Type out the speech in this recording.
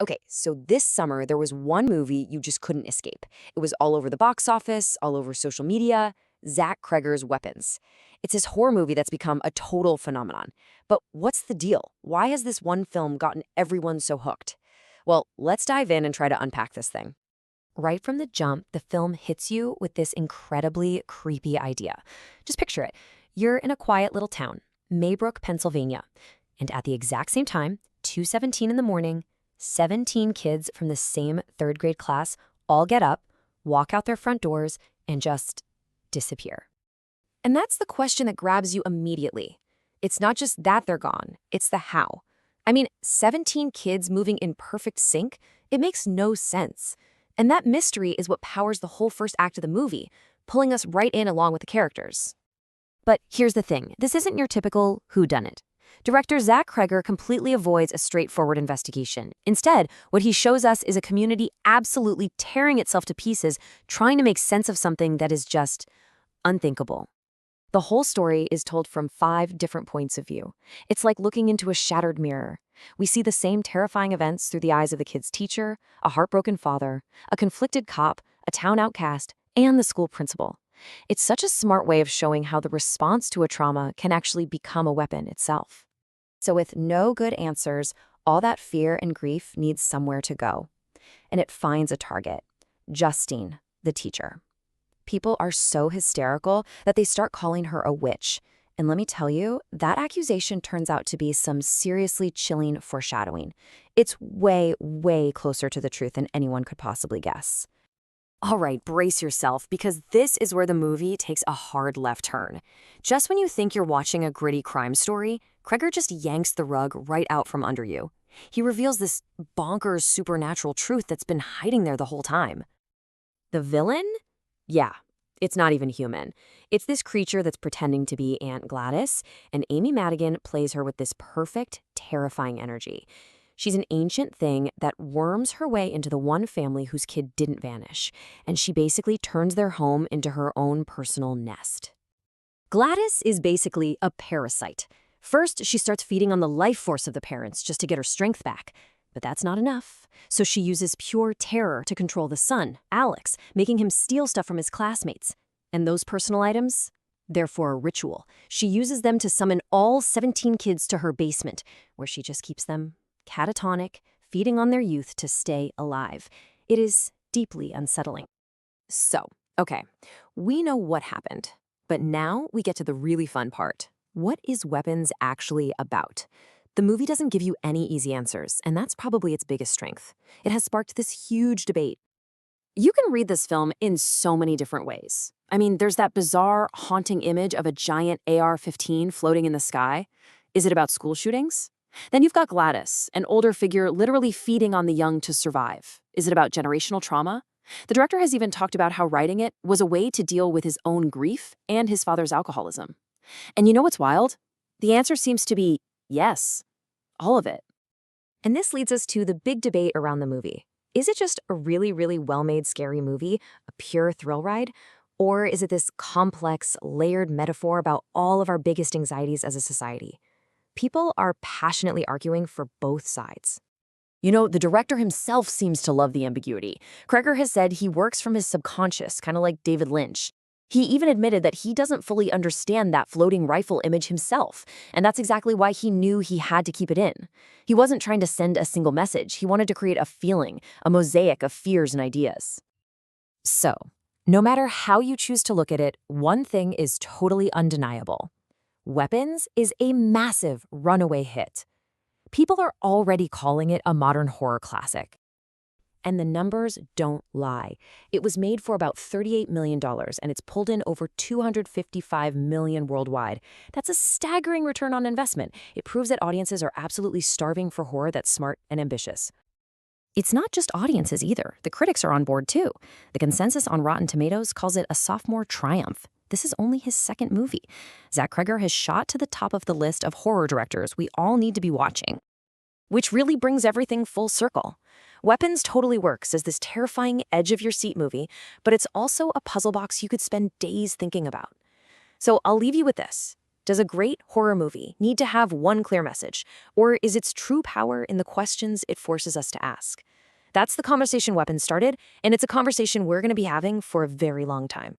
Okay, so this summer there was one movie you just couldn't escape. It was all over the box office, all over social media. Zach Cregger's Weapons. It's this horror movie that's become a total phenomenon. But what's the deal? Why has this one film gotten everyone so hooked? Well, let's dive in and try to unpack this thing. Right from the jump, the film hits you with this incredibly creepy idea. Just picture it. You're in a quiet little town, Maybrook, Pennsylvania. And at the exact same time, 2:17 in the morning, 17 kids from the same third grade class all get up, walk out their front doors, and just disappear. And that's the question that grabs you immediately. It's not just that they're gone, it's the how. I mean, 17 kids moving in perfect sync, it makes no sense. And that mystery is what powers the whole first act of the movie, pulling us right in along with the characters. But here's the thing, this isn't your typical whodunit. Director Zach Cregger completely avoids a straightforward investigation. Instead, what he shows us is a community absolutely tearing itself to pieces, trying to make sense of something that is just unthinkable. The whole story is told from 5 different points of view. It's like looking into a shattered mirror. We see the same terrifying events through the eyes of the kid's teacher, a heartbroken father, a conflicted cop, a town outcast, and the school principal. It's such a smart way of showing how the response to a trauma can actually become a weapon itself. So with no good answers, all that fear and grief needs somewhere to go. And it finds a target. Justine, the teacher. People are so hysterical that they start calling her a witch. And let me tell you, that accusation turns out to be some seriously chilling foreshadowing. It's way, way closer to the truth than anyone could possibly guess. All right, brace yourself, because this is where the movie takes a hard left turn. Just when you think you're watching a gritty crime story, Cregger just yanks the rug right out from under you. He reveals this bonkers supernatural truth that's been hiding there the whole time. The villain? Yeah, it's not even human. It's this creature that's pretending to be Aunt Gladys, and Amy Madigan plays her with this perfect, terrifying energy. She's an ancient thing that worms her way into the one family whose kid didn't vanish, and she basically turns their home into her own personal nest. Gladys is basically a parasite. First, she starts feeding on the life force of the parents just to get her strength back. But that's not enough. So she uses pure terror to control the son, Alex, making him steal stuff from his classmates. And those personal items? They're for a ritual. She uses them to summon all 17 kids to her basement, where she just keeps them catatonic, feeding on their youth to stay alive. It is deeply unsettling. So, okay, we know what happened. But now we get to the really fun part. What is Weapons actually about? The movie doesn't give you any easy answers, and that's probably its biggest strength. It has sparked this huge debate. You can read this film in so many different ways. I mean, there's that bizarre, haunting image of a giant AR-15 floating in the sky. Is it about school shootings? Then you've got Gladys, an older figure literally feeding on the young to survive. Is it about generational trauma? The director has even talked about how writing it was a way to deal with his own grief and his father's alcoholism. And you know what's wild? The answer seems to be yes. All of it. And this leads us to the big debate around the movie. Is it just a really, really well-made scary movie, a pure thrill ride? Or is it this complex, layered metaphor about all of our biggest anxieties as a society? People are passionately arguing for both sides. You know, the director himself seems to love the ambiguity. Cregger has said he works from his subconscious, kind of like David Lynch. He even admitted that he doesn't fully understand that floating rifle image himself, and that's exactly why he knew he had to keep it in. He wasn't trying to send a single message. He wanted to create a feeling, a mosaic of fears and ideas. So, no matter how you choose to look at it, one thing is totally undeniable. Weapons is a massive runaway hit. People are already calling it a modern horror classic. And the numbers don't lie. It was made for about $38 million, and it's pulled in over $255 million worldwide. That's a staggering return on investment. It proves that audiences are absolutely starving for horror that's smart and ambitious. It's not just audiences either. The critics are on board too. The consensus on Rotten Tomatoes calls it a sophomore triumph. This is only his second movie. Zach Cregger has shot to the top of the list of horror directors we all need to be watching. Which really brings everything full circle. Weapons totally works as this terrifying edge-of-your-seat movie, but it's also a puzzle box you could spend days thinking about. So I'll leave you with this. Does a great horror movie need to have one clear message, or is its true power in the questions it forces us to ask? That's the conversation Weapons started, and it's a conversation we're going to be having for a very long time.